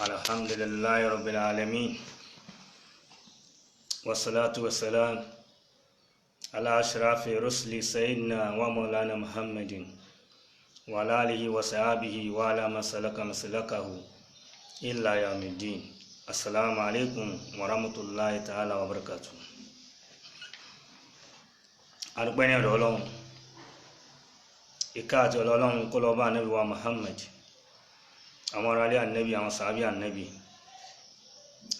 الحمد لله رب العالمين والصلاة والسلام على أشرف رسل سيدنا ومولانا محمد وعلى آله وصحبه وعلى من سلك مسلكه إلا يوم الدين. السلام عليكم ورحمة الله تعالى وبركاته. أربعين رولون إكاد رولون قلوب النبي ومحمد àwọn ará ilé ànábì, àwọn sàábì ànábì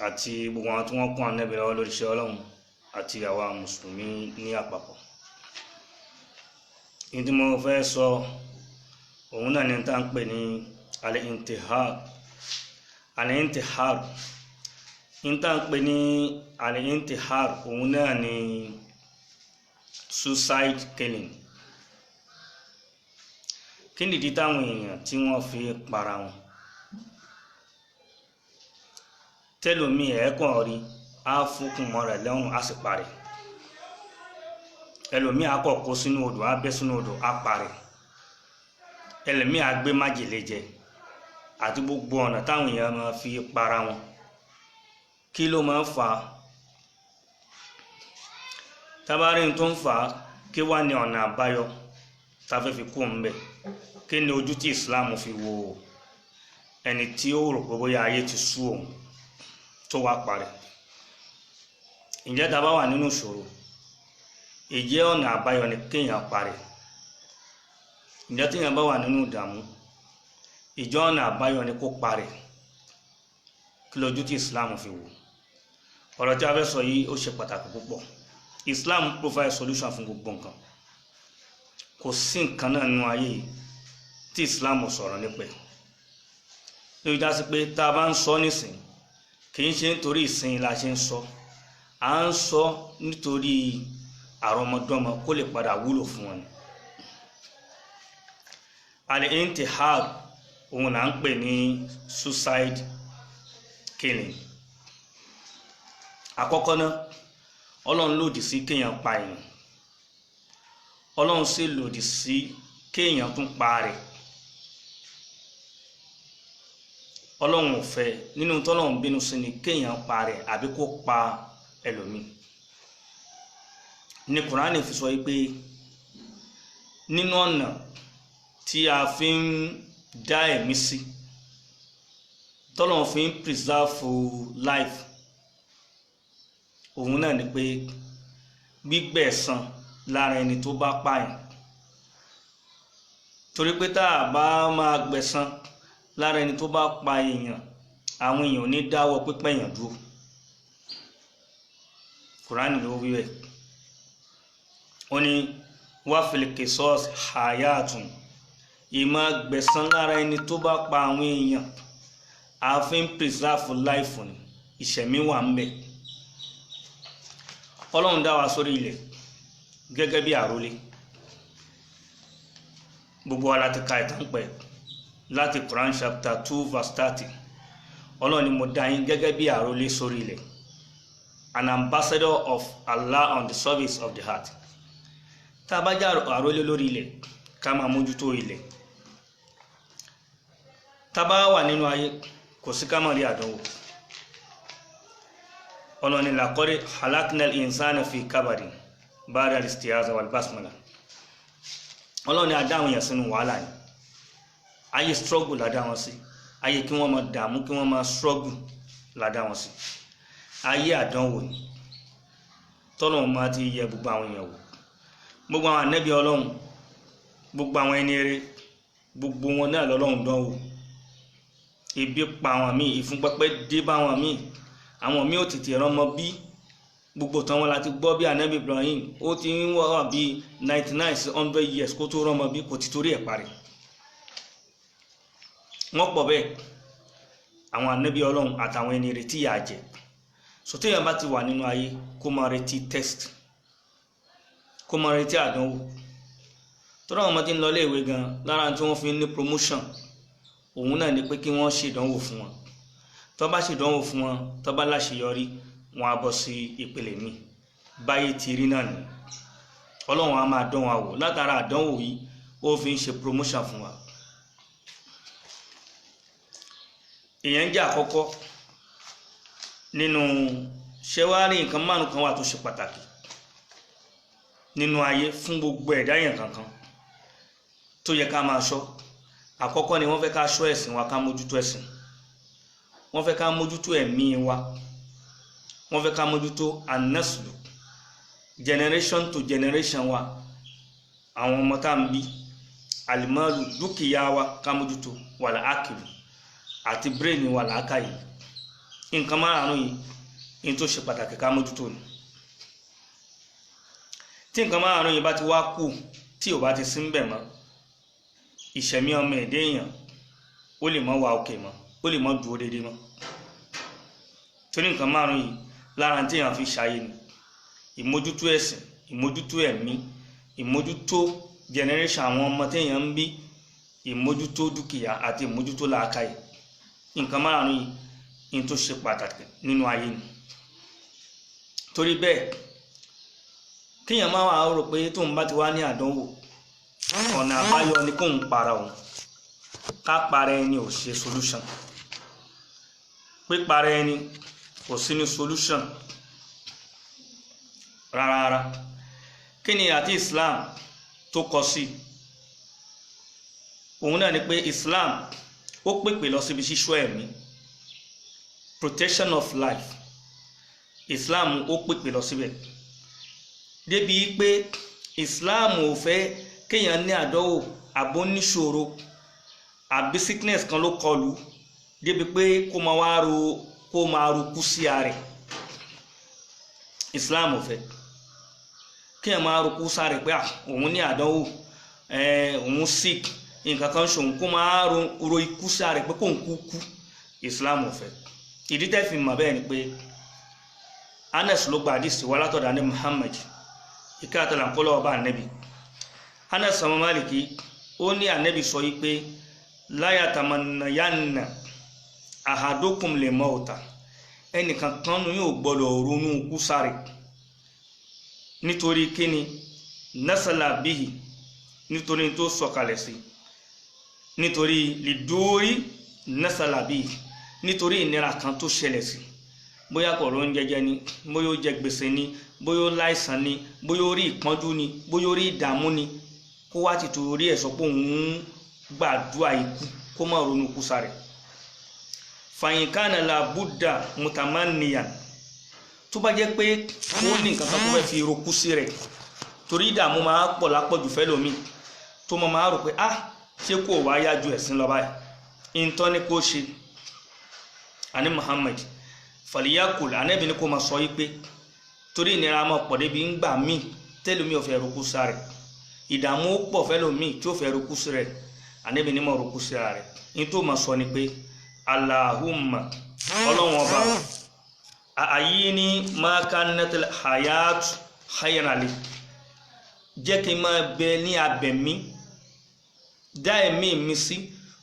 àti gbogbo àwọn tí wọ́n kún ànábì lọ́wọ́ lórí iṣẹ́ Ọlọ́run àti àwa mùsùlùmí ní àpapọ̀. Ní tí mo fẹ́ sọ òun náà ni tá ń pè ní al-intihar. Ní tá ń pè ní al-intihar òun náà ni suicide killing. Kí nìdí táwọn èèyàn tí wọ́n fi para wọn? Tẹ́lòmí ẹ̀ẹ́kàn rí á fúnkún mọ́ rẹ̀ lẹ́rùn á sì parẹ́. Ẹlòmí àkọ́kọ́ sínú odò á bẹ́ sínú odò á parẹ́. Ẹlòmí àgbé májèlé jẹ àti gbogbo ọ̀nà táwọn èèyàn máa fi para wọn. Kí ló máa ń fà á? Tábárí tó ń fà á, kí wá ní ọ̀nà àbáyọ tá fẹ́ fi kú ńbẹ̀? Kí ni ojú tí Islam fi wo ẹni tí ó rò pé bóyá ayé ti sú òun tó wá parẹ́? Ǹjẹ́ tá bá wà nínú ìṣòro, ìjẹ́ ọ̀nà àbáyọ ni kéèyàn parẹ́? Ǹjẹ́ téèyàn bá wà nínú ìdààmú, ìjẹ́ ọ̀nà àbáyọ ni kó parẹ́? Kí lójú tí Islam fi wò? Ọ̀rọ̀ tí a fẹ́ sọ yìí ó ṣe pàtàkì púpọ̀. Islam provide solution fún gbogbo nǹkan. Kò sí nǹkan náà nínú ayé yìí tí Islam sọ̀rọ̀ nípa ẹ̀. Ló já sí pé tá a bá ń sọ nísìn, kì í ṣe nítorí ìsìn la ṣe ń sọ, à ń sọ nítorí àrọmọdọ́mọ kó lè padà wúlò fún wọn. Al-intihar òun là ń pè ní suicide killing. Àkọ́kọ́ náà, Ọlọ́run lòdì sí kéèyàn pa èèyàn. Ọlọ́run sì lòdì sí kéèyàn tún pa rẹ̀. Ọlọ́run ò fẹ́, nínú tọ́lọ́run bínú sí ni kéèyàn pa rẹ̀ àbí kó pa ẹlòmíì. Ní Kùránì fi sọ pé nínú ọ̀nà tí a fi ń dá ẹ̀mí sí, tọ́lọ́run fi ń preserve life, òun náà ni pé gbígbẹ̀san lára ẹni tó bá pààyàn. Torí pé tá a bá máa gbẹ̀san lára ẹni tó bá pa èèyàn, àwọn èèyàn ò ní dáwọ́ pípẹ́ èèyàn dúró. Kùránì ló wí bẹ́ẹ̀. Ó ní wá fil qisas hayatun, ìmọ̀ gbẹ̀san lára ẹni tó bá pa àwọn èèyàn, a fi ń preserve life ni, ìṣẹ̀mí wà ń bẹ̀. Ọlọ́run dá wa sórí ilẹ̀ gẹ́gẹ́ bí àrólé. Gbogbo wa láti ka ìtàn pẹ̀ láti Quran chapter 2 verse 30. Ọlọ́run ni mo dá yín gẹ́gẹ́ bí àrólé sórí ilẹ̀, an ambassador of Allah on the service of the heart. Tá a bá jẹ́ àrólé lórí ilẹ̀, ká máa mójútó ilẹ̀. Tá a bá wà nínú ayé, kò sí ká má rí àdánwò. Ọlọ́run ni laqad khalaqnal insana fi kabadin ba'da al-isti'aza wal basmala. Ọlọ́run ni a dá àwọn èèyàn sínú wàhálà ni. Ayé struggle la dá wọn sí. Ayé kí wọ́n máa dààmú, kí wọ́n máa struggle la dá wọn sí. Ayé àdánwò ni. Tọ́lọ́run máa ti yẹ gbogbo àwọn èèyàn wò. Gbogbo àwọn ànábì Ọlọ́run, gbogbo àwọn ẹni rere, gbogbo wọn náà lọ́lọ́run dánwò. Ebi pa àwọn míì, ìfúnpẹ́pẹ́ dé bá àwọn míì. Àwọn míì ò tètè rọ́mọ bí. Gbogbo tán wọn láti gbọ́ bí ànábì Ibrahim, ó ti ń wà bí 99 sí 100 years kó tó rọ́mọ bí, kò ti torí ẹ̀ parí. Wọ́n pọ̀ bẹ́ẹ̀, àwọn ànábì Ọlọ́run àtàwọn ẹni retí yà jẹ. So téèyàn bá ti wà nínú ayé, kó máa retí test, kó máa retí àdánwò. Tó ráwọn ọmọ tí ń lọ ilé ìwé gan, lára tí wọ́n fi ní promotion, òun náà ni pé kí wọ́n ṣèdánwò fún wọn. Tó bá ṣèdánwò fún wọn, tó bá láṣeyọrí, wọn á bọ́ sí ìpele mi. Báyé ti rí náà ni. Ọlọ́run á máa dán wa wò, látara àdánwò yìí ó fi ń ṣe promotion fún wa. èèyàn jẹ́ àkọ́kọ́ nínú ṣẹ́wárí nǹkan márùn kan wà tó ṣe pàtàkì nínú ayé fún gbogbo ẹ̀dá èèyàn kankan tó yẹ ká máa ṣọ́. Àkọ́kọ́ ni wọ́n fẹ́ ká ṣọ́ ẹ̀sìn wa, ká mójútó ẹ̀sìn. Wọ́n fẹ́ ká mójútó ẹ̀mí wa. Wọ́n fẹ́ ká mójútó anaslu, generation to generation wa, àwọn ọmọ tá ń bí, alimalu, dúkìá wa ká mójútó, wàlá akilu àti brain wa làákàyè. Nǹkan márùn yìí in tó ṣe pàtàkì ká mójútó ni. Tí nǹkan márùn yìí bá ti wá kú, tí ò bá ti sí ńbẹ̀ mọ́, ìṣẹ̀mí ọmọ ẹ̀dẹ́ èèyàn ó lè mọ́ wà òkè mọ́, ó lè mọ́ dúró déédéé mọ́. Torí nǹkan márùn yìí lára tí èèyàn fi ṣayé ni: ìmójútó ẹ̀sìn, ìmójútó ẹ̀mí, ìmójútó generation àwọn ọmọ téèyàn ń bí, ìmójútó dúkìá àti ìmójútó làákàyè. Nǹkan márùn yìí in tó ṣe pàtàkì nínú ayé ni. Torí bẹ́ẹ̀ kíyàn máa wà rò pé tóun bá ti wá ní àdánwò ọ̀nà àbáyọ ni kóun para òun. Ká para ẹni ò ṣe solution. Pípara ẹni kò sí ní solution rárá. Kí ni àti Islam tó kọ sí? Òun náà ni pé Islam ó pèpè lọ síbi ṣíṣọ́ ẹ̀mí, protection of life. Islam ó pèpè lọ síbẹ̀ débi pé Islam ò fẹ́ kéèyàn ní àdánwò àbó níṣòro àbí sickness kan ló kọlù débi pé kó máa ro kú sí ààrẹ. Islam ò fẹ́ kéèyàn máa ro kú sáré pé òun ní àdánwò, òun sick, nǹkan kan ṣòun, kó máa ro ikú sí ààrẹ pé kóun kú. Islam ò fẹ́. Ìdí tẹ́ fi mọ̀ bẹ́ẹ̀ ni pé Anas ló gba àdìsí wá látọ̀dọ̀ ní Muhammad, ìkẹ́ àtàlà ń kọ́ lọ́wọ́ bá ànẹ́bì. Anas ọmọ Málìkì ó ní ànẹ́bì sọ yí pé la yatamannayanna ahadukum lil mauta, ẹnìkan kan nínú yóò gbọ́dọ̀ ronú kú sáré. Nítorí kíni? Nasala bihi, nítorí tó sọ̀kalẹ̀ sí. Nítorí liduri nasala bihi, nítorí ìnira kan tó ṣẹlẹ̀ sí. Bóyá kò rón jẹjẹ ni, bóyá ó jẹ gbèsè ni, bóyá ó láìsàn ni, bóyá ó rí ìpọ́njú ni, bóyá ó rí ìdààmú ni, kó wá ti torí ẹ̀ sọ pé òun gbàdúrà ikú, kó má ronú kú sáré. Fàyín kánà la buddha mutamanniyan, tó bá jẹ́ pé ó ní nǹkan kan tó fẹ́ fi rokú sí rẹ̀, torí ìdààmú máa pọ̀ lápọ̀jù fẹ́ lómi, tó máa rò pé ṣé kò wá yájú ẹ̀sìn lọ báyìí, ìntọ́ ní kó ṣe. Àní Muhammad faliyakul, Ànábì ní kó máa sọ yí pé torí ìnira máa pọ̀ débi ń gbà míì tẹ́lómi ò fẹ́ rokú sáré, ìdààmú ó pọ̀ fẹ́ lómi tí ó fẹ́ rokú sí rẹ̀, Ànábì ní máa rokú sí rẹ̀. ní tó máa sọ ni pé Allahumma, ọlọ́run ọba ayini ma kannatil hayat khayran li, jẹ́ kí n máa bẹ ní abẹ̀mí, dá ẹ̀mí mi sí,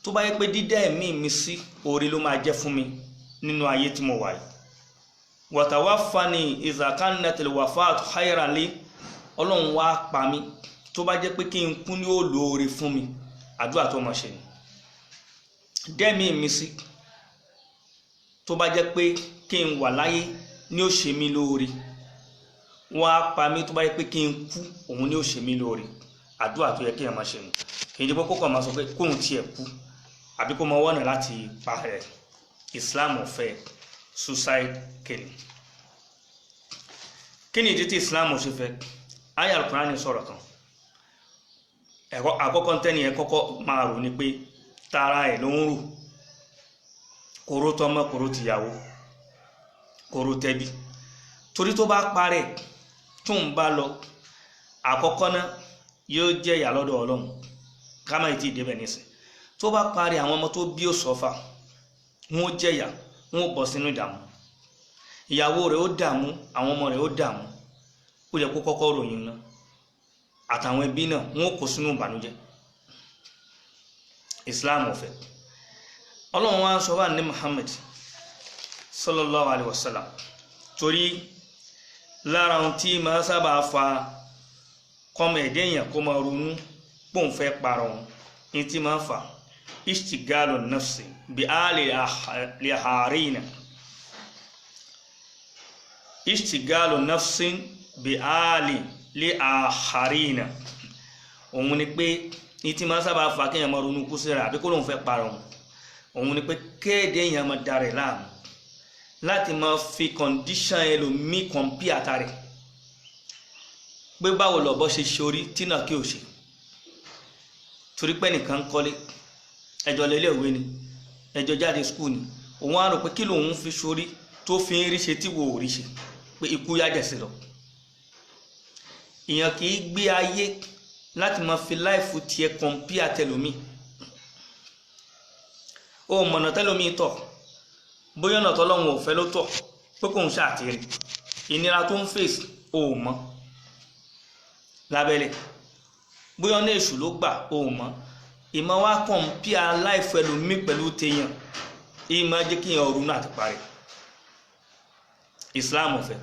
tó bá yẹ pé dídá ẹ̀mí mi sí oore ló máa jẹ́ fún mi nínú ayé tí mo wà yìí. Wa tawaffani iza kannatil wafat khayran li, ọlọ́run wá pa mí tó bá jẹ́ pé kí n kú ní ó lóore fún mi. Àdúrà tó máa ṣe ni. Dẹ́mi mi sí tó bá jẹ́ pé kí n wà láyé ní ó ṣe mí lóore, wá pa mí tó bá jẹ́ pé kí n kú òun ní ó ṣe mí lóore. Àdúrà tó yẹ kí ẹ máa ṣe ni. Kì í jẹ́ pé kókò máa sọ pé kóhun tiẹ̀ kú àbí kó máa wọ́nà láti pa rẹ̀. Islam ò fẹ́ suicide killing. Kí ni ìdí tí Islam ò ṣe fẹ́? Aya Al-Qur'ani sọ̀rọ̀ kan. Àkọ́kọ́ tẹ́ni ẹ kọ́kọ́ máa rò ní pé tara ẹ̀ ló ń rò, kòró tọmọ, kòró tìyàwó, kòró tẹbí. Torí tó bá parẹ́ tó ń bá lọ, àkọ́kọ́ náà yóò jẹ́ ìyà lọ́dọ̀ Ọlọ́run, ká má ti débẹ̀ nísìn. Tó bá parẹ́ àwọn ọmọ tó bí ó sọ́fà, wọ́n jẹ́ ìyà, wọ́n bọ́ sínú ìdààmú. Ìyàwó rẹ̀ ó dààmú, àwọn ọmọ rẹ̀ ó dààmú. Ó yẹ kó kọ́kọ́ ròyìn náà, àtàwọn ẹbí náà wọ́n kó sínú ìbànújẹ́. Islam ò fẹ́. Ọlọ́run wá sọ wá ní Muhammad sallallahu alaihi wasallam, torí lára ohun tí máa sábà fa kọ́mọ ẹ̀dẹ́ èèyàn kó máa ronú pòun fẹ́ para òun, ní tí máa fà ishtigalu nafsi bi ali liharina ishtigalu nafsin bi ali liharina òun ni pé ní tí máa sábà fa kéèyàn máa ronú kú síra àbí kó lóun fẹ́ parọ́ òun ni pé kéde èèyàn máa darẹ̀ láàmú láti máa fi condition ẹlòmíì kọ̀ǹpì àtàrẹ̀ pé báwo lọ́bọ̀ ṣe ṣorí tí náà kí o ṣe torí pé nìkan kọ́lé ẹjọ́ lélẹ̀ ìwé ni ẹjọ́ jáde skul ni òun á rò pé kí lòun fi ṣorí tó fi ń rí ṣe tí wò ó rí ṣe pé ikú yájẹ̀ sí lọ èèyàn kì í gbé ayé láti máa fi láìfù tiẹ̀ kọ̀ǹpì àtẹlòmíì ó mọ̀nà tẹ́lòmíì tọ̀ bóyá ọ̀nà tọ́lọ́run ò fẹ́ ló tọ̀ pé kò ń ṣàtìrì ìnira tó ń fèsì ó mọ̀ lábẹ́lẹ̀ bóyá ọ̀nà èṣù ló gbà ó mọ̀ ìmọ̀ wá kọ̀ǹpìà láìfù ẹlòmíì pẹ̀lú téèyàn ìmọ̀ jẹ́ kí èèyàn ronú àti parí Islam ọ̀fẹ́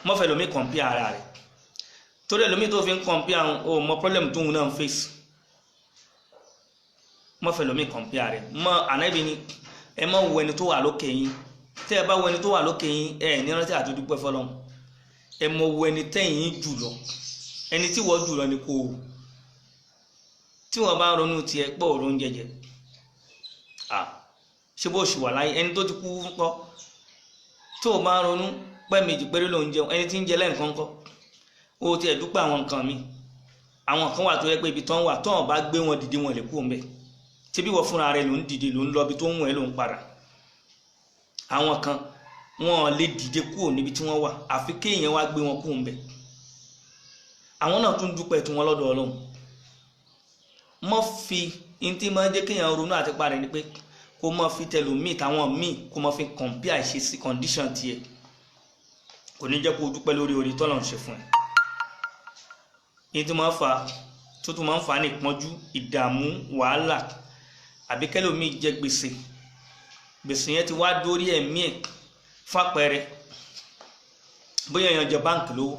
mọ́fẹ́ lòmíì kọ̀ǹpìà ara rẹ̀ torí ẹlòmíì tó fi ń kọ̀ǹpìà ó mọ̀ pọ́blẹ́mù tó ń náà ń fèsì mọ́fẹ́ lòmíì kọ̀ǹpìà rẹ̀ mọ́ ànábì ni ẹ má wo ẹni tó wà lókè yín tẹ́ ẹ bá wo ẹni tó wà lókè yín ẹ ní rántí àti dúpẹ́ fọ́lọ́run ẹ mọ wo ẹni tẹ́yìn jùlọ ẹni tí wọ́n jùlọ ni kò wò tí wọ́n bá ronú tiẹ̀ pọ̀ òrùn jẹjẹ ṣé bó ṣì wà láyé ẹni tó ti kú ńkọ́ tó o bá ronú pẹ́ méjì péré ló ń jẹun ẹni tí ń jẹ lẹ́ǹkan ńkọ́ o tiẹ̀ dúpẹ́ àwọn nǹkan mi àwọn kan wà tó yẹ pé ibi tán wà tán bá gbé wọn dìde wọn lè kú ńbẹ̀ tí bí wọ́n fúnra rẹ̀ ló ń dìde ló ń lọ ibi tó ń wọ̀ ẹ́ ló ń padà àwọn kan wọn lè dìde kúrò níbi tí wọ́n wà àfi kéèyàn wá gbé wọn kúrò ńbẹ̀ àwọn náà tún dúpẹ́ tí wọ́n lọ́dọ̀ Ọlọ́run mọ́ fi in tí máa ń jẹ́ kéèyàn ronú àti parẹ́ ni pé kó mọ́ fi tẹlòmíì táwọn míì kó mọ́ fi compare ṣe sí condition tiẹ̀ kò ní jẹ́ kó dúpẹ́ lórí orí tọ́lọ́run ṣe fún ẹ in tí máa ń fa tó tún máa ń fa ní ìpọ́njú ìdààmú wàhálà àbí kẹlòmíì jẹ gbèsè yẹn ti wá dórí ẹ̀mí ẹ̀ fàpẹẹrẹ bóyá èèyàn jẹ báǹkì lówó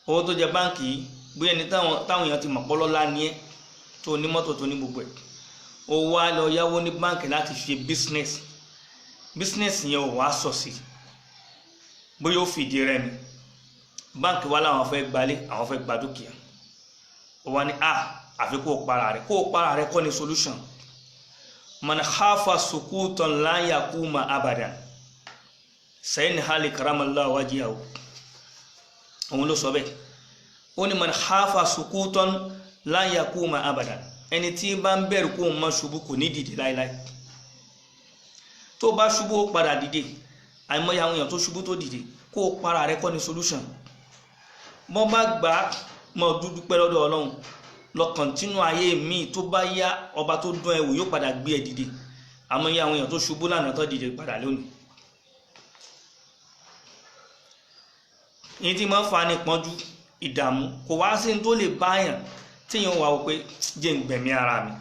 owó tó jẹ báǹkì yìí bóyá ẹni táwọn èèyàn ti mọ̀ pọ́lọ́lá ní ẹ́ tó ní mọ́tò tó ní gbogbo ẹ̀ ó wá lọ yáwó ní báǹkì láti fi bísínẹ́sì yẹn ò wá sọ sí bóyá ó fìdí rẹ̀ ni báǹkì wá láwọn fẹ́ gbalé àwọn fẹ́ gba dúkìá ó wá ní àfi kó o para rẹ̀ kọ́ ni solution man khafa sukutan la yakuma abadan sayin hali karamallahu wajihahu òun ló sọ bẹ́ẹ̀ ó ní man khafa sukutan la yakuma abadan ẹni tí bá ń bẹ̀rù kó má ṣubú kò ní dìde láíláí tó bá ṣubú ó padà dìde àìmọye àwọn èèyàn tó ṣubú tó dìde kó o para rẹ̀ kọ́ ni solution bọ́n bá gbà mọ́ dúdú pẹ́ lọ́dọ̀ Ọlọ́run lọ kọ̀ntínú ayé míì tó bá yá ọba tó dán ẹwù yóò padà gbé ẹ dìde àmọ́ yá àwọn èèyàn tó ṣubú lánàá tó dìde padà lónìí yìí tí máa ń fa ní pọ́njú ìdààmú kò wá sí tó lè báyàn tí yẹn wà wò pé jẹ́ ń gbẹ̀mí ara mi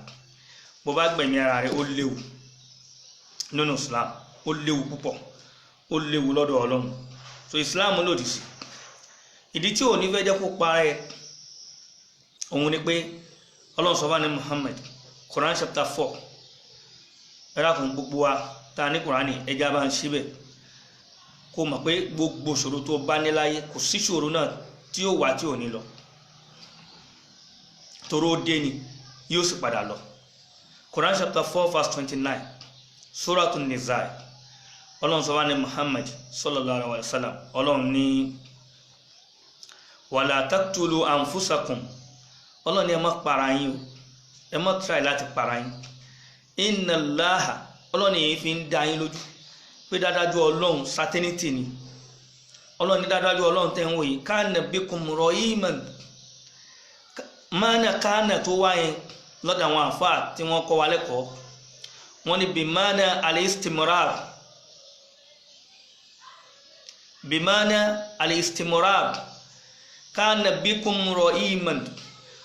bó bá gbẹ̀mí ara rẹ̀ ó léwu nínú Islam ó léwu púpọ̀ ó léwu lọ́dọ̀ Ọlọ́run so Islam lòdì sí ìdí tí ò ní fẹ́ jẹ́ kó parẹ́ òun ni pé Ọlọ́run sọ bá ní Muhammad Quran chapter 4 ẹ̀rákùn gbogbo wa ta ní Quran ẹja bá ń síbẹ̀ kó mọ̀ pé gbogbo ṣòro tó bá ní láyé kò sí ṣòro náà tí ó wà tí ò ní lọ toró dé ni yóò sì padà lọ Quran chapter 4 verse 29 Suratun Nisa Ọlọ́run sọ bá ní Muhammad sallallahu alaihi wasallam Ọlọ́run ní wala taqtulu anfusakum Ọlọ́run ní ẹ má para yín o ẹ má try láti para yín inna Allaha Ọlọ́run yìí fi ń dá yín lójú pé dádájú Ọlọ́run certainty ni Ọlọ́run ní dádájú Ọlọ́run tẹ́ ń wò yìí kana bikum rahiman mana kana tó wáyé lọ́dọ̀ àwọn àfáà tí wọ́n kọ́ wa lẹ́kọ̀ọ́ wọ́n ní bimana al-istimrar kana bikum rahiman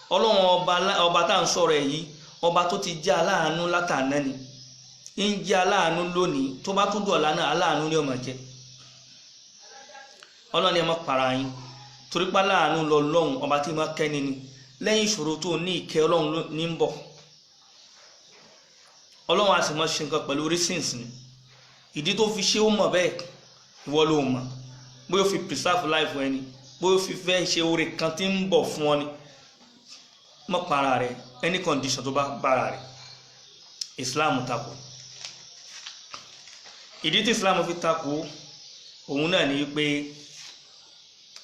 Ọlọ́run ọba tá à ń sọ̀rọ̀ ẹ̀ yìí ọba tó ti jẹ́ aláàánú látàná ni ń jẹ́ aláàánú lónìí tó bá tún dọ̀la náà aláàánú ni ó máa jẹ́ Ọlọ́run ni ẹ má para yín torí pé aláàánú lọ lọ́hùn ọba tí máa kẹ́ni ni lẹ́yìn ìṣòro tó ní ìkẹ́ Ọlọ́run ní ń bọ̀ Ọlọ́run á sì mọ́ ṣe nǹkan pẹ̀lú reasons ni ìdí tó fi ṣe ó mọ̀ bẹ́ẹ̀ ìwọ ló mọ̀ bóyá ó fi preserve life ẹni bóyá ó fi fẹ́ ṣe oore kan tí ń bọ̀ fún ọ ni mọ́ para rẹ̀ any condition tó bá bára rẹ̀ Islam tako ìdí tí Islam fi tako òun náà ni pé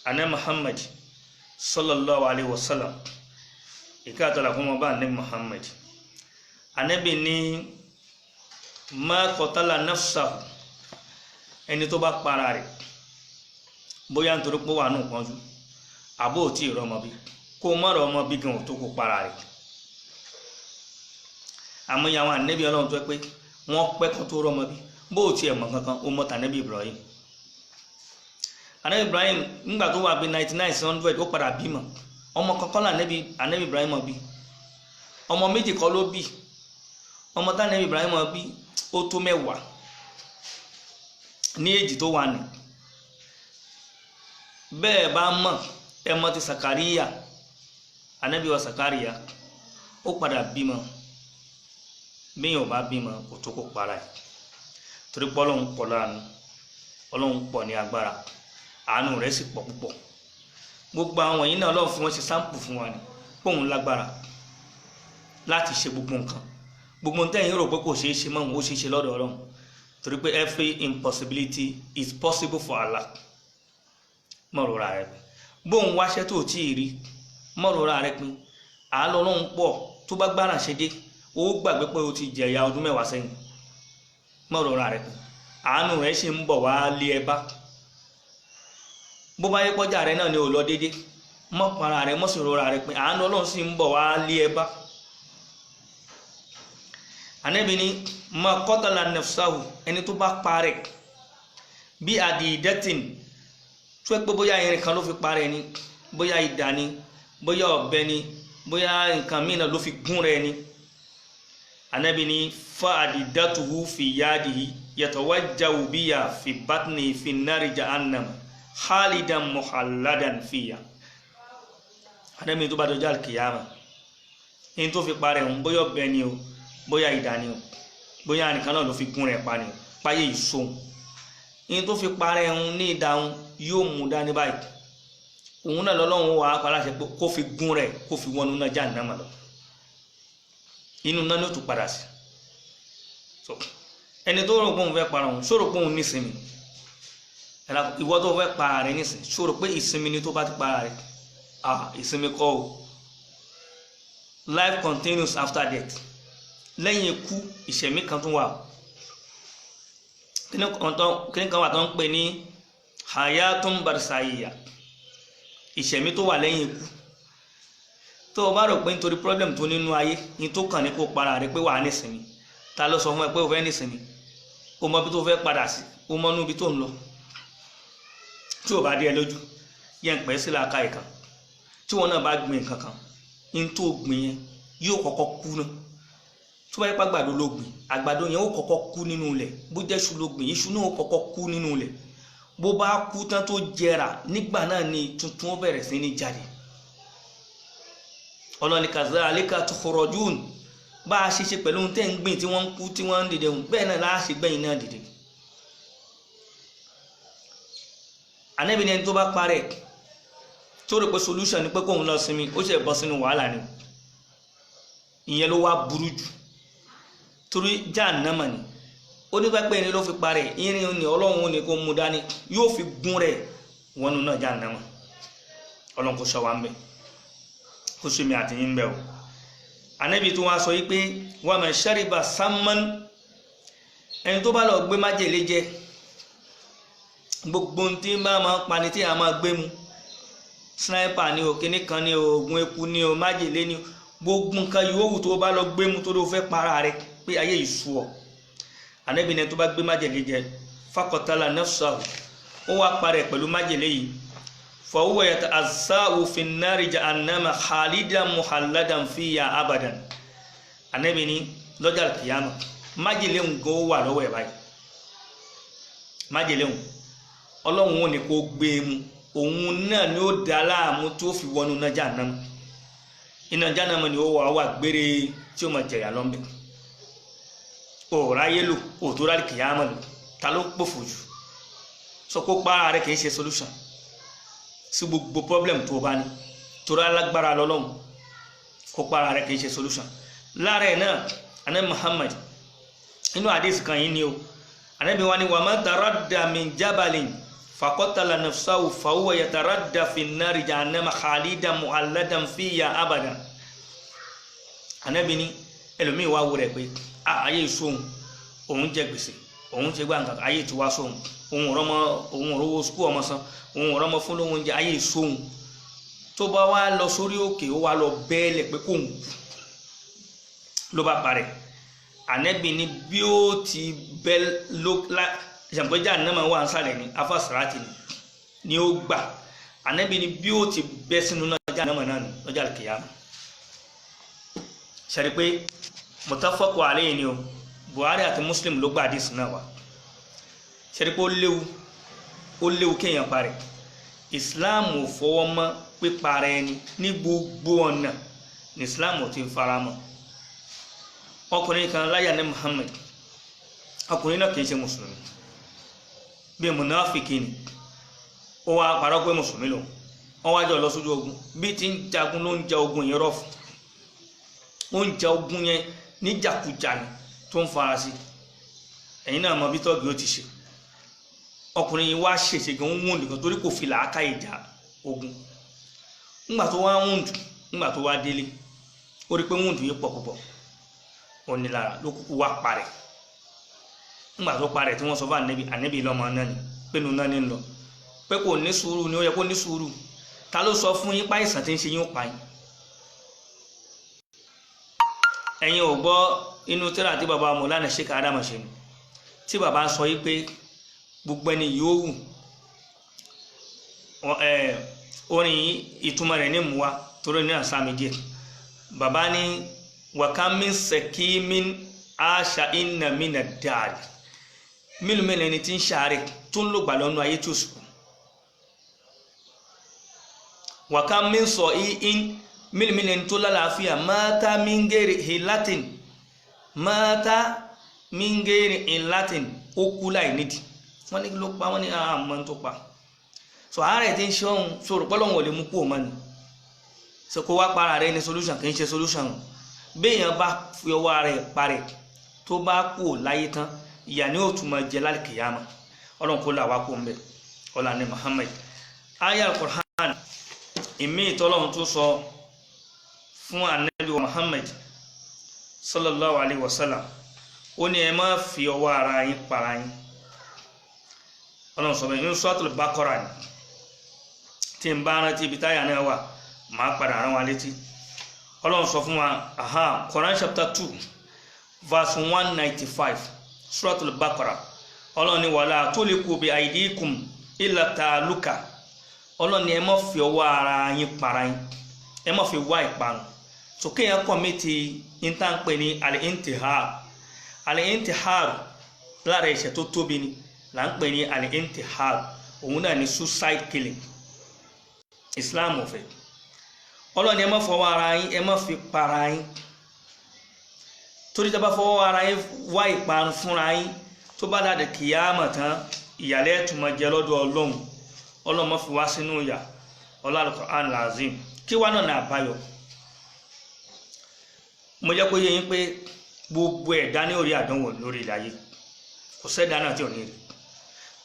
Ànábì Muhammad sallallahu alaihi wasallam ìkẹ́ àtọ́lá fún ọba Ànábì Muhammad Ànábì ní ma qatala nafsahu ẹni tó bá para rẹ̀ bóyá nítorí pé wà nù pọ́njú àbó tí ìrọmọ bí kó mọ́rọ̀ ọmọ bí gan tó kó para rẹ̀ àmọ́ ìyàwó Ànábì Ọlọ́run tó pé wọ́n pẹ́ kó tó rọmọ bí bó tí ẹ̀ mọ̀ kankan ó mọ́ tànábì Ibrahim Ànábì Ibrahim nígbà tó wà bí 99-100 ó padà bímọ ọmọ kankan là Ànábì Ibrahim bí ọmọ méjì kọ́ ló bí ọmọ tànábì Ibrahim bí ó tó 10 ní èjì tó wà ní bẹ́ẹ̀ bá mọ̀ ẹmọ ti Sakariya Ànábì wa Sakariya ó padà bímọ bí yóò bá bímọ kò tó kó para ẹ̀ torí pé Ọlọ́run pọ̀ láàánú Ọlọ́run pọ̀ ní agbára àánú rẹ̀ sì pọ̀ púpọ̀ gbogbo àwọn yìí náà Ọlọ́run fi wọ́n ṣe sáǹpù fún wa ni póun lágbára láti ṣe gbogbo nǹkan gbogbo nǹkan tẹ́yìn rò pé kò ṣeé ṣe mọ́ ó ṣeé ṣe lọ́dọ̀ Ọlọ́run torí pé every impossibility is possible for Allah mọ̀rọ̀ra rẹ̀ pé bóun wáṣẹ́ tó tí ì rí mọ̀rọ̀ra rẹ̀ pé àálọ́ Ọlọ́run pọ̀ tó bá gbára ṣe dé ó gbàgbé pé ó ti jẹ̀yà ọdún 10 sẹ́yìn mọ̀rọ̀ra rẹ̀ pé àánú rẹ̀ ṣe ń bọ̀ wá lé ẹ bá bó bá yẹ pọ́jà rẹ̀ náà ni ò lọ dédé mọ́ para rẹ̀ mọ́ sí rọra rẹ̀ pé àánú Ọlọ́run sì ń bọ̀ wá lé ẹ bá Ànábì ní ma qatala nafsahu ẹni tó bá parẹ́ bí adidatin tó ẹ pé bóyá irin kan ló fi parẹ́ ni bóyá idà ni bóyá ọ̀bẹ ni bóyá nǹkan mìíràn ló fi gún rẹ̀ ni Ànábì ní fa adidatuhu fi yadihi yatawajjahu biya fi batni fi nari jahannam khalidan muhalladan fiya Ànábì tó bá dọjọ́ alkiyama in tó fi parẹ́ ń bóyá ọ̀bẹ ni o bóyá idà ni o bóyá nìkan náà ló fi gún rẹ̀ pa ni páyé ìṣòun in tó fi parẹ́ ń ní ìdáhùn yóò mú dání báyìí òun náà lọ́lọ́run wà á paláṣẹ pé kó fi gún rẹ̀ kó fi wọnú náà jahannama lọ inú náà ló tún padà sí so ẹni tó rò pé òun fẹ́ para òun ṣòro pé òun nísinmi ìwọ tó fẹ́ para rẹ̀ nísìn ṣòro pé ìsinmi ni tó bá ti para rẹ̀ ìsinmi kọ́ o life continues after death lẹ́yìn ikú ìṣẹ̀mí kan tún wà kíní kan wà tó ń pè ní hayatun barsayya ìṣẹ̀mí tó wà lẹ́yìn ikú tó o bá rò pé nítorí problem tó nínú ayé ní tó kàn ní kó para rẹ̀ pé wà á nísinmi ta ló sọ fún ẹ pé o fẹ́ nísinmi o mọ bí tó fẹ́ padà sí o mọ inú ibi tó ń lọ tí o bá dé ẹ lójú yẹn pẹ́ sí làákà ìkan tí wọn náà bá gbìn kankan ní tó gbìn yẹn yóò kọ́kọ́ kú náà tó bá yẹ pé àgbàdo ló gbìn àgbàdo yẹn ó kọ́kọ́ kú nínú ilẹ̀ bó jẹ́ iṣu ló gbìn iṣu náà ó kọ́kọ́ kú nínú ilẹ̀ bó bá kú tán tó jẹrà nígbà náà ni tuntun ó bẹ̀rẹ̀ sí ní jáde ọlọ́ni kazalika tukhrajun bá a ṣe ṣe pẹ̀lú ohun tẹ́ ń gbìn tí wọ́n ń kú tí wọ́n ń dìde bẹ́ẹ̀ náà láà ṣe gbẹ̀yìn náà dìde Ànábì ní ẹni tó bá parẹ́ tó rò pé solution ni pé kóun lọ sinmi ó ṣe bọ́ sínú wàhálà ni ìyẹn ló wá burú jù torí jahannama ni ó ní pẹ́pẹ́ ni ló fi parẹ́ irin ni Ọlọ́run ní kó mú dání yóò fi gún rẹ̀ wọnú náà jahannama Ọlọ́run kò ṣọ́ wa ń bẹ̀ kó ṣe mi àti yín bẹ̀ o Ànábì tó wá sọ yí pé wa man shariba samman ẹni tó bá lọ gbé májèlé jẹ gbogbo tí bá máa pani tí a máa gbé mu sniper ni o kíní kan ni o oògùn eku ni o májèlé ni o gbogbo nǹkan yòówù tó bá lọ gbé mu tó ló fẹ́ para rẹ̀ pé ayé ìṣú ọ Ànábì ní tó bá gbé májèlé jẹ faqatala nafsahu ó wá parẹ́ pẹ̀lú májèlé yìí fa huwa yata'azza'u fi nnari jahannama khalidan muhalladan fiya abadan Ànábì ní lọ́jọ́ alkiyama májèlé ń go wà lọ́wọ́ ẹ̀ báyìí májèlé ń Ọlọ́run ò ní kó gbé mu òun náà ni ó dá láàmú tó fi wọnú náà jahannama iná jahannama ni ó wà gbére tí ó máa jẹ̀yà lọ́nbẹ̀ o ráyé lò o tó rárí kìyàmà lò ta ló pòfò jù sọ kó para rẹ̀ kìí ṣe solution sí gbogbo problem tó bá ní tó rá lágbára lọ́lọ́run kó para rẹ̀ kìí ṣe solution lára ẹ̀ náà Ànábì Muhammad inú hadith kan yìí ni o Ànábì wa ni wa man taradda min jabalin faqatala nafsahu fa huwa yataradda fi an-nari jahannama khalidan mu'alladan fiha abadan. Ànábì ní ẹlòmíì wá wo rẹ̀ pé ayé ìṣòhun òun jẹ gbèsè òun ṣe gbà nǹkan ayé tí wá sóhun òun rówó skú ọmọ san òun rọmọ fún lóhun jẹ ayé ìṣòhun tó bá wá lọ sórí òkè ó wá lọ bẹ́ẹ̀lẹ̀ pé kóhun ló bá parẹ́. Ànábì ní bí ó ti bẹ́ ìṣàpẹ́jà náà máa wà ń sàlẹ̀ ní afásàrátì ni ó gbà. Ànábì ní bí ó ti bẹ́ sínú náà jà náà náà lọ́jà kìyàmá. Ṣàrí pé mutafaqu alayhi ni o Buhari àti Muslim ló gba hadith náà wá. Ṣàrí pé ó léwu kéèyàn parẹ́. Islam ò fọwọ́ mọ́ píparẹ́ ẹni ní gbogbo ọ̀nà ní Islam ò ti fara mọ́. Ọkùnrin kan láyà ní Muhammad ọkùnrin náà kìí ṣe mùsùlùmí bí munafiki ni ó wá parọ́ pé mùsùlùmí lò wọ́n wá jọ lọ sójú ogun bí ti ń jagun ló ń ja ogun yẹn rọ́ọ̀fù ó ń ja ogun yẹn níjàkújà ni tó ń fara sí ẹ̀yin náà mọ bí tọ́gì ó ti ṣe ọkùnrin yìí wá ṣèṣe gan ń wùn nìkan torí kò fi làákà ìjà ogun ńgbà tó wá wùn dùn ńgbà tó wá délé ó rí pé wùn dùn yìí pọ̀ púpọ̀ onílára ló kúkú wá parẹ́ ńgbà tó parẹ́ tí wọ́n sọ fún Ànábì lọ́mọ náà ni pé nu náà ní lọ pé kò ní sùúrù ni ó yẹ kó ní sùúrù ta ló sọ fún yín páìsàn tí ń ṣe yín ó pa yín. ẹ̀yin ò gbọ́ inú tírà tí baba Mọ̀lánà Sheikh Adam ṣe ni tí baba sọ yí pé gbogbo ẹni yòówù orin ìtumọ̀ rẹ̀ ní mùwá torí ní àṣà méjì baba ní wakamin sekimin asha inna mina dari mélòó ẹni tí ń ṣàárẹ̀ tó ń lògbà lọ́nà ayé tí ó sùkú wakamin sọ in mélòó ẹni tó lálàáfíà mata mingeri hilatin mata mingeri hilatin ó kú láì nídìí wọ́n ní ló pa wọ́n ní àmọ́ tó pa so àárẹ̀ tí ń ṣe ọ̀hún sọ̀rọ̀ pọ́lọ́wọ̀n ò lè mú kú òun mọ́ni so kó wá para rẹ̀ ní solution kì í ṣe solution béèyàn bá fi ọwọ́ rẹ̀ parẹ́ tó bá kú láyé tán ìyà ni ó tún máa jẹ lálùkìyàmá ọlọ́run kó là wá kó ń bẹ̀ ọlá ní Muhammad aya al-Qur'an ìmí ìtọ́lọ́run tó sọ fún Ànábì Muhammad sallallahu alayhi wa sallam ó ní ẹ má fi ọwọ́ ara yín para yín ọlọ́run sọ bẹ́ẹ̀ ní Suratul Baqarah ni tí ń bá rántí ibi táyà náà wà máa padà rán wa létí ọlọ́run sọ fún wa Quran chapter 2 verse 195 Suratul Baqarah ọlọ́run ní wala tuliku bi aidikum illa ta'aluka ọlọ́run ní ẹ má fi ọwọ́ ara yín para yín ẹ má fi wá ìparun so kéèyàn kọ̀mítì ìtànpé ní al-intihar lára ẹ̀ṣẹ̀ tó tóbi ni là ń pè ní al-intihar òun náà ní suicide killing Islam ò fẹ́ ọlọ́ni ẹ má fọwọ́ ara yín ẹ má fi para yín torí tí a bá fọwọ́ ara yín wá ìparun fúnra yín tó bá dàdé kìyàmà tán ìyàlẹ́ ẹ̀tùmọ̀ jẹ lọ́dọ̀ ọlọ́run má fi wá sínú ìyà Al-Qur'an lazim kí wá náà àbáyọ mo jẹ́ kó yé yín pé gbogbo ẹ̀dá ní orí àdánwò lórí ilẹ̀ ayé kò sẹ́dá náà tí ò ní rí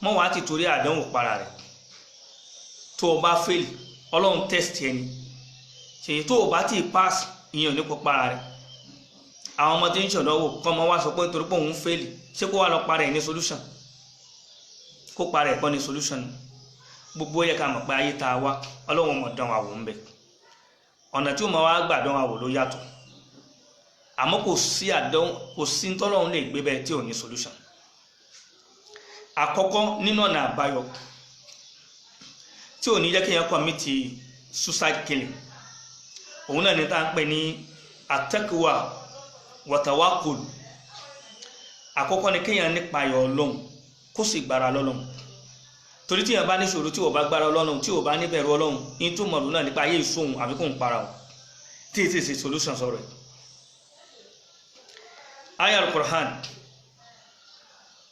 mọ́ wàá ti torí àdánwò para rẹ̀ tó o bá fail ọlọ́run test ẹni ṣèyí tó o bá ti pass ìyẹn ò ní kó para rẹ̀ àwọn ọmọ tí ń ṣọ̀dọ́wò kọ́ ọmọ wá sọ pé nítorí pé òun fail ṣé kó wá lọ para ẹ̀ ní solution kó para ẹ̀ kọ́ ní solution gbogbo yẹ ká mọ̀ pé ayé tá a wá ọlọ́run mọ̀ dán wa wò ń bẹ̀ ọ̀nà tí ó mọ̀ wá gbà dán wa wò ló yàtọ̀ àmọ́ kò sí tọ́lọ́run lè gbé bẹ́ẹ̀ tí ò ní solution àkọ́kọ́ nínú ọ̀nà àbáyọ tí ò ní jẹ́ kí èèyàn commit suicide killing òun náà ní tá à ń pè ní at-taqwa wa tawakkul àkọ́kọ́ ni kéèyàn nípa ayọ̀ ọlọ́run kó sì gbára lọ́lọ́run torí tí èèyàn bá níṣòro tí ò bá gbára ọlọ́run tí ò bá níbẹ̀rù ọlọ́run ní tó mọ̀lú náà nípa ayé ìṣòhun àbí kò ń para wọn tí èsì solution sọ̀rọ̀ ẹ̀ aya al-Qur'an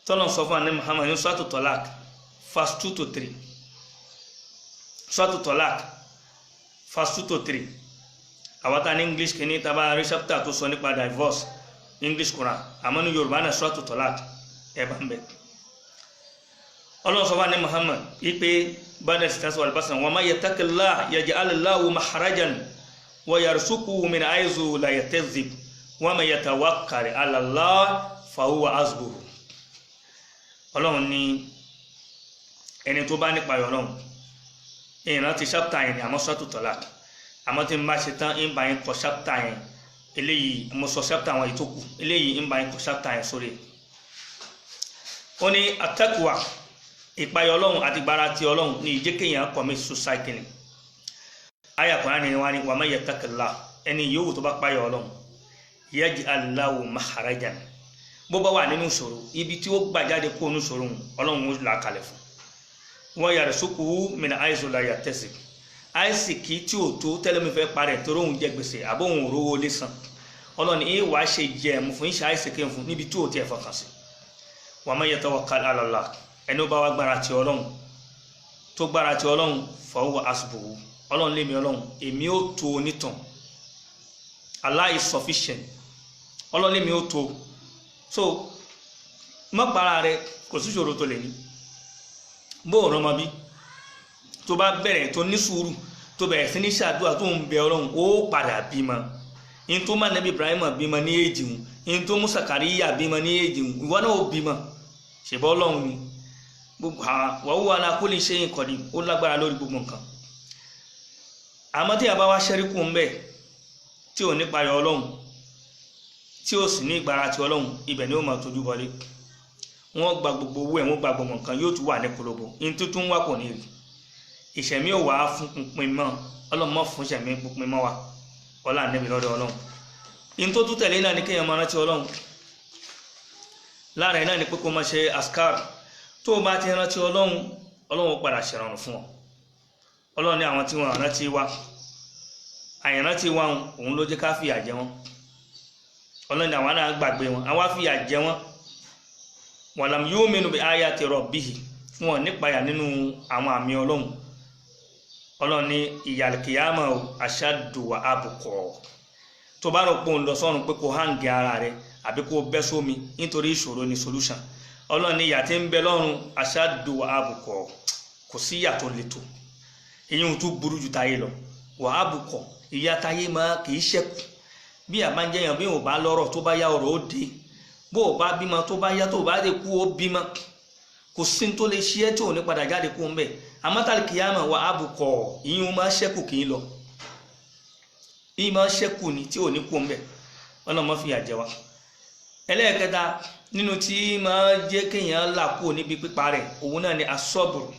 tọ́lọ́n sọ fún ànábì Muhammad ní suratu Talaq verse 2 to 3 suratu Talaq verse 2 to 3 àwọn tá ní English kìíní tàbá rí chapter tó sọ nípa divorce English Quran àmọ́ ní Yorùbá náà suratu Talaq ẹ̀bá ń bẹ̀. Ọlọ́run sọ fún ànábì Muhammad ipe ba'da al-istihzā'i wal-basam wa man yattaqillaha yaj'al lahu makhrajan wa yarzuqhu min haythu la yahtasib wa man yatawakkal 'ala Allah fa huwa hasbuhu. Ọlọ́run ní ẹni tó bá nípa Ọlọ́run èèyàn ti chapter yẹn ni àmọ́ suratu Talaq àmọ́ tí n bá ṣe tán ń bá yín kọ chapter yẹn eléyìí mo sọ chapter àwọn ìtókù eléyìí ń bá yín kọ chapter yẹn sórí. Ó ní at-taqwa ìpayọ Ọlọ́run àti gbára ti Ọlọ́run ní ìjẹ́ kéèyàn commit suicide killing. Àyá Kùránì ni wá ní wa man yattaqillah ẹni yòówù tó bá páyọ Ọlọ́run yaj'al lahu makhrajan bó bá wà nínú ìṣòro ibi tí ó gbà jáde kó nínú ìṣòro Ọlọ́run ó là kalẹ̀ fún. Wa yarzuqhu min haythu la yahtasib àìsìkí tí ò tó tẹ́lẹ̀mí fẹ́ parẹ́ torí òun jẹ gbèsè àbóhùn òróró lé san Ọlọ́run ní wàá ṣe jẹ̀mú fún iṣẹ́ àìsìkí fún níbi tí ò tiẹ̀ fọkàn sí. Wa man yatawakkal 'ala Allah ẹni ó bá wá gbára ti Ọlọ́run tó gbára ti Ọlọ́run fa huwa hasbuhu Ọlọ́run lémi Ọlọ́run èmi ó tó onítàn. Allah is sufficient Ọlọ́run lémi ó tó. So mọ́ para rẹ kò sí ìṣòro tó lè ní bó rán ma bí tó bá bẹ̀rẹ̀ tó ní sùúrù tó bẹ̀rẹ̀ sí ní ṣàdúrà tó ń bẹ Ọlọ́run ó padà bímọ. In tó má Nabi Ibrahim bímọ ní èjì hùn in tó mú Sakariya bímọ ní èjì hùn ìwọ náà ó bímọ ṣèbọ́ Ọlọ́run ni gbogbo wa huwa ala kulli shay'in qadir ó lágbára lórí gbogbo nǹkan. Àmọ́ tí a bá wá ṣẹ́ríkù ń bẹ̀ tí ò ní payọ̀ Ọlọ́run tí ó sì ní ìgbára ti Ọlọ́run ibẹ̀ ni ó máa tójú bọlé wọ́n gba gbogbo owó ẹ̀ wọ́n gba gbogbo nǹkan yóò tún wà ní kolobo in tuntun wà kò ní rí ìṣẹ̀mí ò wá fún pinpin mọ́ Ọlọ́run mọ́ fún ìṣẹ̀mí pinpin mọ́ wa ọlá Ànábì lọ́dọ̀ Ọlọ́run. In tó tún tẹ̀lé náà ni kéèyàn máa rántí Ọlọ́run lára ẹ̀ náà ni pé kó máa ṣe askar tó o bá ti rántí Ọlọ́run Ọlọ́run padà ṣèrànràn fún ọ. Ọlọ́run ní àwọn tí wọ́n rántí wa àìrántí wa òun ló jẹ́ ká fìyà jẹ wọ́n. Ọlọ́run ní àwọn náà gbàgbé wọn àwa fìyà jẹ wọ́n. Walam yu'minu bi ayati rabbih wọn nípayà nínú àwọn àmì Ọlọ́run. Ọlọ́run ní ìyà kìyàmọ̀ ashaddu wa abqa tó bá rò pé òun lọ sọ́run pé kò hàǹgì ara rẹ àbí kò bẹ́ sómi nítorí ìṣòro ní solution. Ọlọ́run ní ìyà tí ń bẹ lọ́run ashaddu wa abqa kò sí ìyà tó le tó èyí tó burú ju táyé lọ wa abqa ìyà táyé máa kì í ṣẹ́kù bí àbájẹyàn bí ò bá lọ́rọ̀ tó bá yá ọ̀rọ̀ ó dé bó o bá bímọ tó bá yá tó bá dé kú ó bímọ kò sí tó lè ṣe é tí ò ní padà jáde kú ń bẹ amátàlì kìyàmọ̀ wa abqa ìyún máa ṣẹ́kù kì í lọ ìyí máa ṣẹ́kù ni tí ò ní kú ń bẹ Ọlọ́run fi àjẹ wa. Ẹlẹ́ẹ̀kẹta nínú tí máa jẹ́ kéèyàn là kú níbi pípa rẹ̀ òun náà ni asọ́bùrù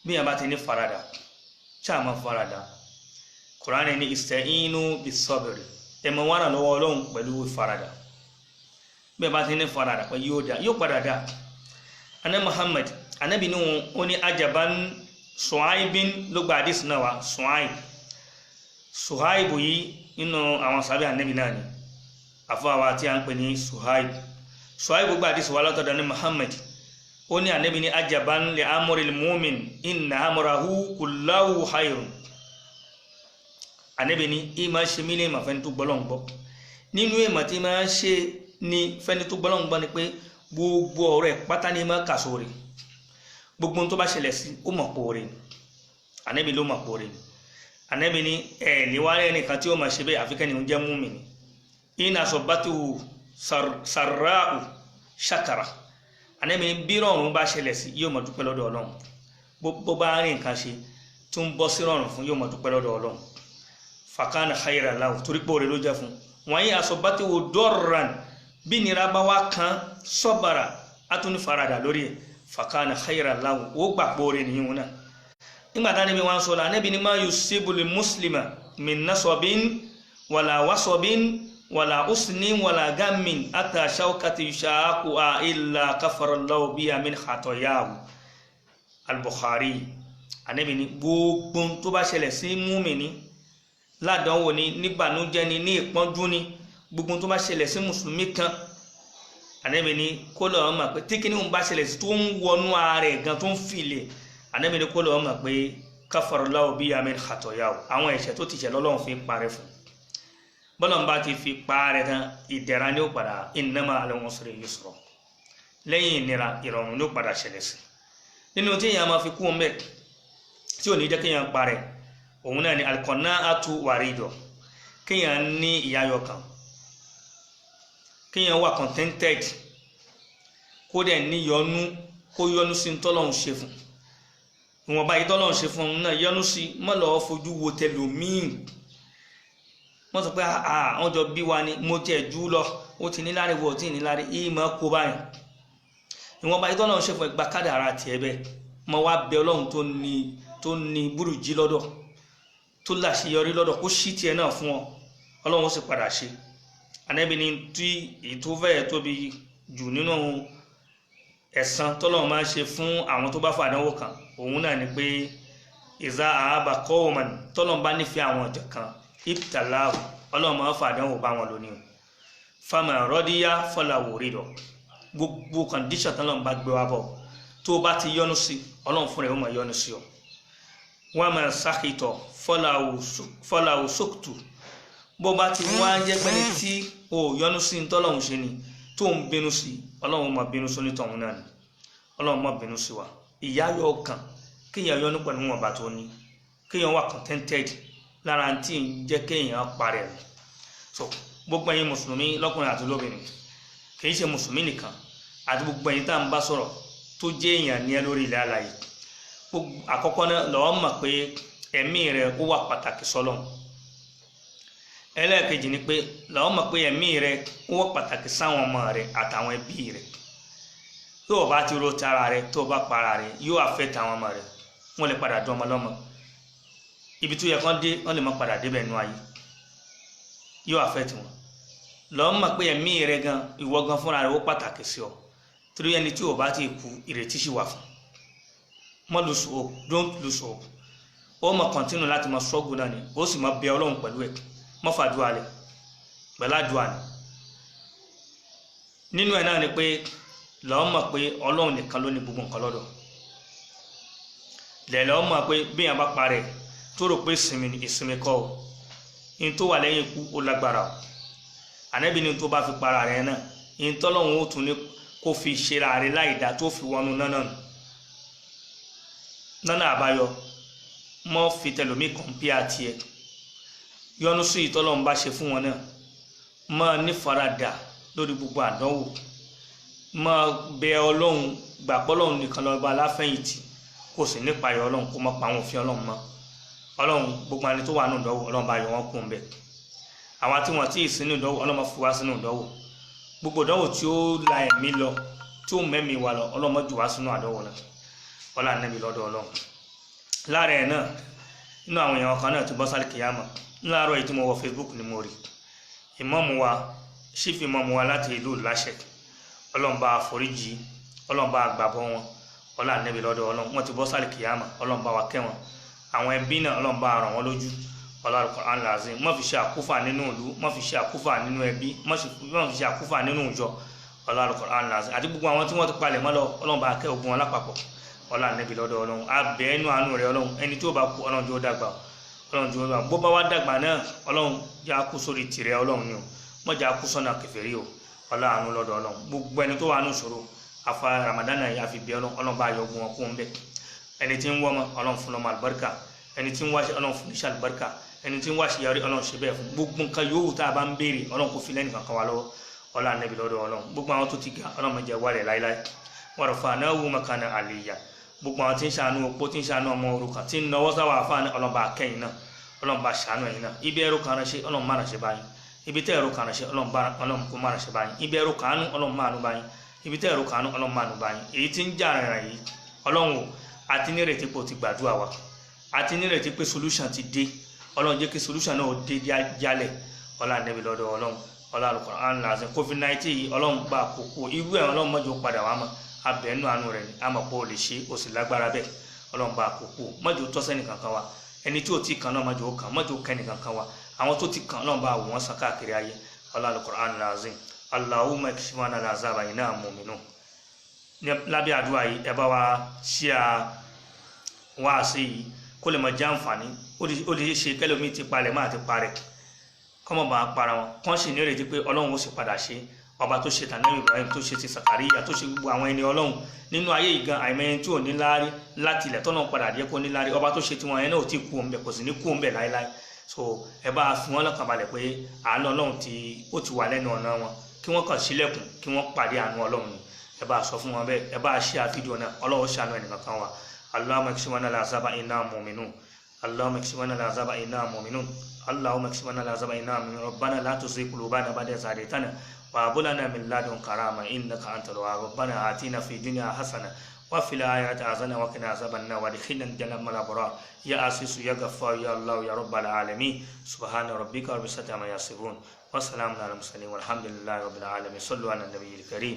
bí yàn bá ti ní farada ṣáà máa farada. Kùránì ní ista'inu bis-sabri ẹ máa wá ràn lọ́wọ́ Ọlọ́run pẹ̀lú farada bí yàn bá ti ní farada pé yóò padà dá. Ànábì Muhammad Ànábì ní ó ní ajaban Suhaibin ló gba àdìs náà wá Suhaibu yìí nínú àwọn sábẹ́ Ànábì náà ni àfọwà tí a ń pè ní Suhaibu gba àdìs wá látọ̀dọ̀ ní Muhammad ó ní Ànábì ní ajaban li amril mu'min inna amrahu kullahu khairun. Ànábì ní ìmọ̀ ṣe mí lè mà fẹ́ni tó gbọ́lọ́ ń gbọ́ nínú ìmọ̀ tí máa ṣe ní fẹ́ni tó gbọ́lọ́ ń gbọ́ ni pé gbogbo ọ̀rọ̀ ẹ̀ pátá ní máa kà sóore gbogbo tó bá ṣẹlẹ̀ sí ó mọ̀ pòore Ànábì ló mọ̀ pòore Ànábì ní ẹ̀ níwárẹ̀ nìkan tí ó máa ṣe bẹ́ẹ̀ àfikẹ́ni ń jẹ́ mùmínì in asabatuhu sarra'u shakara Ànábì ní bí rọrùn bá ṣẹlẹ̀ sí yóò máa dúpẹ́ lọ́dọ̀ Ọlọ́run bó bá rí nǹkan ṣe tó ń bọ́ sí rọrùn fún yóò máa dúpẹ́ lọ́dọ̀ Ọlọ́run fakana khayran lahu torí pé òrè ló jẹ́ fún wọ́n yí asabatuhu darran bí nira bá wá kan sọ́bàrà átúní farada lórí ẹ̀ fakana khayran lahu ó gbà pé òrè nìyí wọn náà. Nígbà tá Ànábì wọn sọ̀rọ̀ Ànábì ní ma yusibu lil muslima min nasabin wala wasabin wala usnin wala gammin ata shawkati yushaqu illa kafara Allahu biha min khatayahu. Al-Bukhari. Ànábì ní gbogbo tó bá ṣẹlẹ̀ sí mùmínì ládánwò ni níbànújẹ́ ni ní ìpọ́njú ni gbogbo tó bá ṣẹlẹ̀ sí mùsùlùmí kan Ànábì ní kó lọ mọ̀ pé tí kíní ń bá ṣẹlẹ̀ tó ń wọnú ara ẹ̀ gan tó ń fìlẹ̀ Ànábì ní kó lọ mọ̀ pé kafarallahu bihi min khatayahu àwọn ẹ̀ṣẹ̀ tó ti ṣẹ̀ lọ́lọ́run fi ń parẹ́ fún bọ́lọ̀ bá ti fi parẹ́ tán ìdẹ̀ra ní ó padà innama ma'al usri yusra lẹ́yìn ìnira ìrọ̀rùn ló padà ṣẹlẹ̀ sí nínú tí èèyàn máa fi kú ọmọ tí ò ní jẹ́ kéèyàn parẹ́ òun náà ni al-qana'atu warido kéèyàn ní ìyáyọ kan kéèyàn wà contented kó dẹ̀ ní yọnú kó yọnú sí tọ́lọ́run ṣe fún ìwọ̀nba yìí tọ́lọ́run ṣe fún òun náà yọnú sí má lọ́ọ́ fojú wo tẹlòmíì wọ́n sọ pé àwọn jọ bí wa ni mo tiẹ̀ jù lọ ó ti níláre wọ̀ tí níláre yìí máa kó báyìí ìwọ̀nba yìí tọ́lọ́run ṣe fún ẹgbà kádàrá tiẹ̀ bẹ́ẹ̀ mo wá bẹ ọlọ́run tó ní burújí lọ́dọ̀ tó láṣeyọrí lọ́dọ̀ kó ṣí tiẹ̀ náà fún ọ ọlọ́run ó sì padà ṣe Ànábì ní tí ètò fẹ́ẹ̀ tóbi jù nínú ẹ̀san tọ́lọ́run máa ń ṣe fún àwọn tó bá fàdánwò kan òun náà ni pé ìzá àábà qawman tọ́lọ́run bá nífẹ̀ẹ́ àwọn ọ̀jọ̀ kan ibtalahu ọlọ́run máa ń fàdánwò bá wọn lónìí fama radiya falahu ridha gbogbo condition tọ́lọ́run bá gbé wa bọ̀ tó bá ti yọ́nú sí ọlọ́run fúnra ẹ̀ ó máa yọ́nú sí ọ wa ma sakhita falahu sukhtu bó bá ti wá jẹ́ pẹ́ni tí o yọ́nú sí tọ́lọ́run ṣe ni tó ń bínú sí ọlọ́run máa bínú sí onítọ̀hún náà ni ọlọ́run máa bínú sí wa ìyáyọ ọkàn kéèyàn yọ́nú pẹ̀lú wọn bá tó ní kéèyàn wà contented lára tí ń jẹ́ kéèyàn parẹ́ rẹ̀ so gbogbo ẹ̀yin mùsùlùmí lọ́kùnrin àti lóbìnrin kì í ṣe mùsùlùmí nìkan àti gbogbo ẹ̀yin tá à ń bá sọ̀rọ̀ tó jẹ́ èèyàn ní ẹ lórí ilẹ̀ alààyè àkọ́kọ́ náà lọ́ọ́ mọ̀ pé ẹ̀mí rẹ̀ ó wà pàtàkì sọ́lọ́run ẹlẹ́ẹ̀kejì ni pé lọ́ọ́ mọ̀ pé ẹ̀mí rẹ̀ ó wà pàtàkì sáwọn ọmọ rẹ̀ àtàwọn ẹbí rẹ̀ tó o bá ti ro tara rẹ̀ tó o bá para rẹ̀ yóò affect àwọn ọmọ rẹ̀ wọ́n lè padà dún ọmọ lọ́mọ ibi tó yẹ kán dé wọ́n lè má padà débẹ̀ nú ayé yóò affect wọn lọ́ọ́ mọ̀ pé ẹ̀mí rẹ̀ gan ìwọ gan fúnra rẹ̀ ó pàtàkì sí ọ torí ẹni tí o bá ti kú ìrètí sì wà fún mọ́ lose hope don't lose hope ó mọ̀ continue láti mọ̀ struggle náà ni ó sì mọ̀ bẹ ọlọ́run pẹ̀lú ẹ̀ mọ́ fàdúrà rẹ̀ pẹ̀lú àdúrà ni nínú ẹ̀ náà ni pé lọ́ọ́ mọ̀ pé ọlọ́run nìkan ló ní gbogbo nǹkan lọ́dọ̀ lọ́ọ́ mọ̀ pé bí èèyàn bá parẹ́ tó rò pé ìsinmi kọ́ o ní tó wà lẹ́yìn ikú ó lágbára o Ànábì ní tó bá fi para rẹ̀ náà ní tọ́lọ́run ó tún ní kó fi ṣera rẹ̀ láìdá tó fi wọnú nánà àbáyọ mọ́ fi tẹlòmí kọ̀ǹpíà tiẹ̀ yọnu sí ìtọ́lọ́run bá ṣe fún wọn náà máa ní faradà lórí gbogbo àdánwò máa bẹ ọlọ́run gbàgbọ́ ọlọ́run nìkan lọ́ba aláfẹ̀yìntì kò sì nípa ayọ̀ ọlọ́run kó má pa àwọn òfin ọlọ́run mọ́ ọlọ́run gbogbo ẹni tó wà nínú ìdánwò ọlọ́run bá yọ wọ́n kú ń bẹ̀ àwọn tí wọ́n ti sínú ìdánwò ọlọ́run máa fi wá sínú ìdánwò gbogbo ìdánwò tí ó la ẹ̀mí lọ tí ó mẹ́mí wa lọ ọlọ́run má jù wá sínú àdánwò náà ọlá Ànábì lọ́dọ̀ ọlọ́run lára ẹ̀ náà nínú àwọn èèyàn kan náà ti bọ́ sálì kìyàmà láàárọ̀ èyí tí mo wọ Facebook ni mo rí ìmáàmù wa ṣífì ìmáàmù wa láti ìlú Láṣẹ ọlọ́run bá foríjì ọlọ́run bá gbàbọ́ wọn ọlá Ànábì lọ́dọ̀ ọlọ́run wọ́n ti bọ́ sálì kìyàmà ọlọ́run bá wa kẹ́ wọn àwọn ẹbí náà ọlọ́run bá ràn wọ́n lójú ọlá Al-Qur'an Al-Azim má fi ṣe àkúfà nínú ìlú má fi ṣe àkúfà nínú ẹbí má fi ṣe àkúfà nínú ìjọ ọlá Al-Qur'an Al-Azim àti gbogbo àwọn tí wọ́n ti palẹ̀ mọ́ lọ ọlọ́run bá kẹ́ ogun wọn lápapọ̀ ọlá Ànábì lọ́dọ̀ ọlọ́run abẹ́ ẹnu àánú rẹ̀ ọlọ́run ẹni tí ó bá kú ọlọ́run tí ó dàgbà ọlọ́run tí ó dàgbà bó bá wá dàgbà náà ọlọ́run já kú sórí tìrẹ ọlọ́run ni o wọ́n já kú sọ́nà kèfèrí o ọlá àánú lọ́dọ̀ ọlọ́run gbogbo ẹni tó wà nù sọ̀rọ̀ afa Ramadan náà yà fi bí ọlọ́run bá yọ ogun wọn kú ń bẹ̀ ẹni tí ń wọ́ mọ́ ọlọ́run fún lọ́mọ àlùbáríkà ẹni tí ń wáṣẹ ọlọ́run fún iṣẹ́ àlùbáríkà ẹni tí ń wáṣẹ yọrí ọlọ́run ṣe bẹ́ẹ̀ fún gbogbo nǹkan yòówù tá a bá ń béèrè ọlọ́run kò fi lẹ́nu kankan wá lọ́wọ́ ọlá Ànábì lọ́dọ̀ ọlọ́run gbogbo àwọn tó ti ga ọlọ́run má jẹ́ wálẹ̀ láíláí wa rafa'nahu makanan aliyya gbogbo àwọn tí ń ṣàánú opó tí ń ṣàánú ọmọ òrukàn tí ń nawọ́ sáwà àfáàní ọlọ́ba akẹ́yìn náà ọlọ́ba ṣàánú ẹ̀yìn náà ibi ẹrù kan ránṣẹ́ ọlọ́run má ránṣẹ́ báyìí ibi tẹ́ ẹrù kan ránṣẹ́ ọlọ́run kò má ránṣẹ́ báyìí ibi ẹrù kanú ọlọ́run má nù báyìí ibi tẹ́ ẹrù kanú ọlọ́run má nù báyìí èyí tí ń jà rìnrìn yìí ọlọ́run àti nírètí pé o ti gbàdúrà wa àti nírètí pé solution ti dé ọlọ́run jẹ́ kí solution náà ó dé jálẹ̀ ọlá Ànábì lọ́dọ̀ ọlọ́run ọlá Al-Qur'an Al-Azim COVID-19 yìí ọlọ́run bá àkókò irú ẹ̀ ọlọ́run mọ́jọ padà wá mọ́ abẹ́nú àánú rẹ̀ ni a mọ̀ pé o lè ṣe o sì lágbára bẹ́ẹ̀ ọlọ́run bá àkókò mọ́jọ tọ́sẹ́ nìkan kan wa ẹni tí o ti kàn náà mọ́jọ ó kàn mọ́jọ ó kẹ́ nìkan kan wa àwọn tó ti kàn ọlọ́run bá wò wọ́n sàn káàkiri ayé ọlá Al-Qur'an Al-Azim Allahumma kshifana al-azaba inna mu'minun lábẹ́ àdúrà yìí ẹ bá wa share wá sí kó lè mọ jàǹfààní ó lè ṣe kẹ́lòmíì ti palẹ̀ máa ti parẹ́ kọ́mọ̀ bá para wọn kọ́n sì nírètí pé ọlọ́run ó sì padà ṣe ọba tó ṣe tànàbí Ibrahim tó ṣe ti Sakariya tó ṣe gbogbo àwọn ẹni ọlọ́run nínú ayé ìgan àìmọye tí ò ní láárí láti ilẹ̀ tọ́nà padà díẹ̀ kó ní láárí ọba tó ṣe tiwọn yẹn náà ò tí kú òǹbẹ kò sì ní kú òǹbẹ láéláé so ẹ bá fi wọn lọ́kàn balẹ̀ pé àánú ọlọ́run ó ti wà lẹ́nu ọ̀nà wọn kí wọ́n kàn sílẹ̀kùn kí wọ́n pàdé àánú ọlọ́run ni ẹ bá sọ fún wọn bẹ́ẹ̀ ẹ bá share fídíò náà ọlọ́run ṣàánú ẹnìkan kan wa Allahumma kshifna al-azaba inna mu'minun Allahumma kshifna al-azaba inna mu'minun Allahumma kshifna al-azaba inna mu'minun Rabbana la tuzigh qulubana ba'da idh hadaytana وهب لنا من لدنك رحمة إنك أنت الوهاب ربنا آتنا في الدنيا حسنة وفي الآخرة حسنة وقنا عذاب النار وادخلنا الجنة مع الأبرار يا عزيز يا غفار يا الله يا رب العالمين سبحان ربك رب العزة عما يصفون وسلام على المرسلين والحمد لله رب العالمين صلوا على النبي الكريم